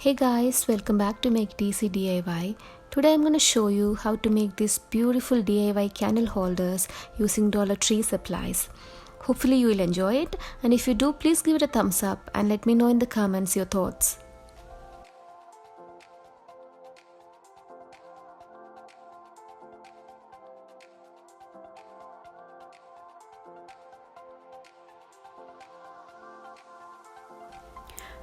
Hey guys, welcome back to Make it Easy DIY. Today I'm going to show you how to make these beautiful DIY candle holders using Dollar Tree supplies. Hopefully you will enjoy it, and if you do, please give it a thumbs up and let me know in the comments your thoughts.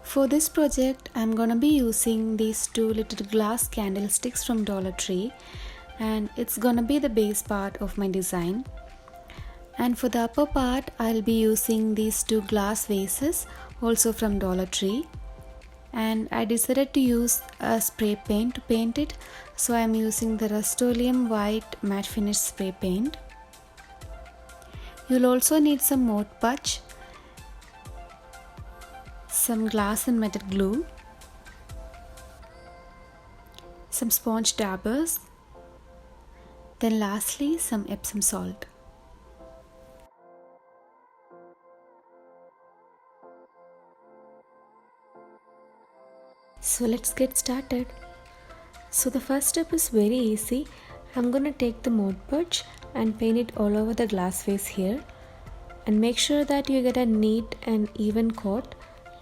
For this project, I'm gonna be using these two little glass candlesticks from Dollar Tree, and it's gonna be the base part of my design. And for the upper part, I'll be using these two glass vases, also from Dollar Tree. And I decided to use a spray paint to paint it, so I'm using the Rust-Oleum white matte finish spray paint. You'll also need some Mod Podge, some glass and metal glue, some sponge dabbers, then lastly some Epsom salt. So let's get started. So the first step is very easy. I'm gonna take the Mod Podge and paint it all over the glass vase here, and make sure that you get a neat and even coat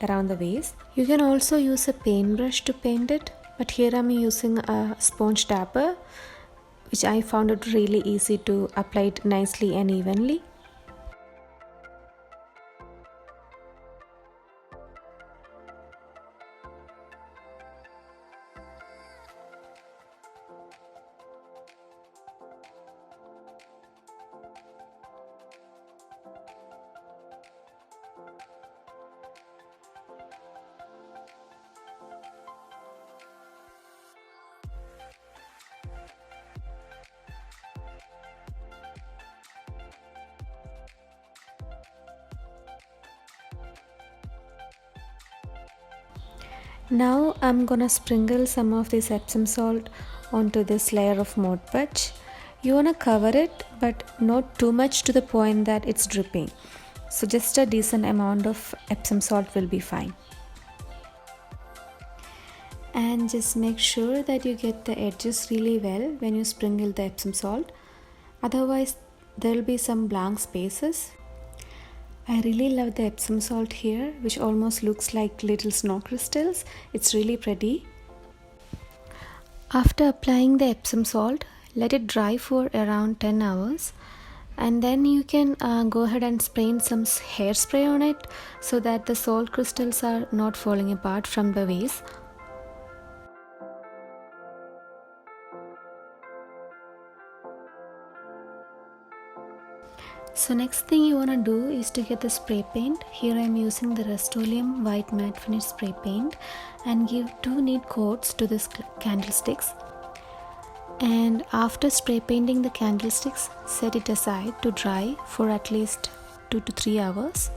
around the vase. You can also use a paintbrush to paint it, but here I'm using a sponge dabber, which I found it really easy to apply it nicely and evenly. Now I'm gonna sprinkle some of this Epsom salt onto this layer of Mod Podge. You wanna cover it, but not too much to the point that it's dripping. So just a decent amount of Epsom salt will be fine. And just make sure that you get the edges really well when you sprinkle the Epsom salt. Otherwise there will be some blank spaces. I really love the Epsom salt here, which almost looks like little snow crystals. It's really pretty. After applying the Epsom salt, let it dry for around 10 hours. And then you can go ahead and spray some hairspray on it so that the salt crystals are not falling apart from the vase. So next thing you want to do is to get the spray paint. Here I am using the Rust-Oleum white matte finish spray paint, and give two neat coats to this candlesticks. And after spray painting the candlesticks, set it aside to dry for at least 2 to 3 hours.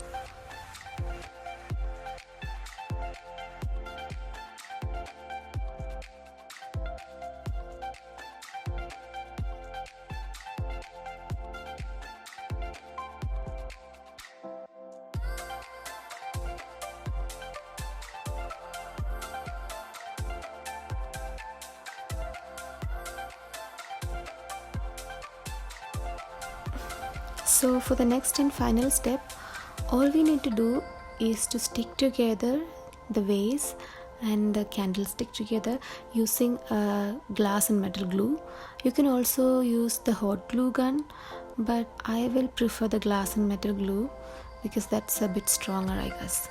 So for the next and final step, all we need to do is to stick together the vase and the candlestick together using glass and metal glue. You can also use the hot glue gun, but I will prefer the glass and metal glue because that's a bit stronger, I guess.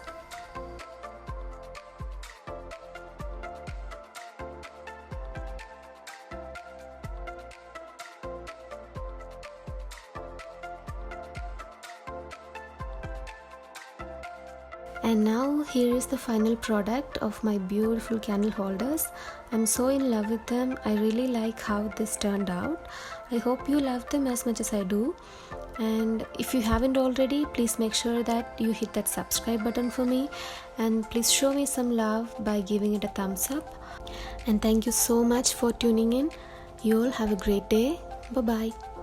And now here is the final product of my beautiful candle holders. I'm so in love with them. I really like how this turned out. I hope you love them as much as I do. And if you haven't already, please make sure that you hit that subscribe button for me, and please show me some love by giving it a thumbs up. And thank you so much for tuning in. You all have a great day. Bye bye.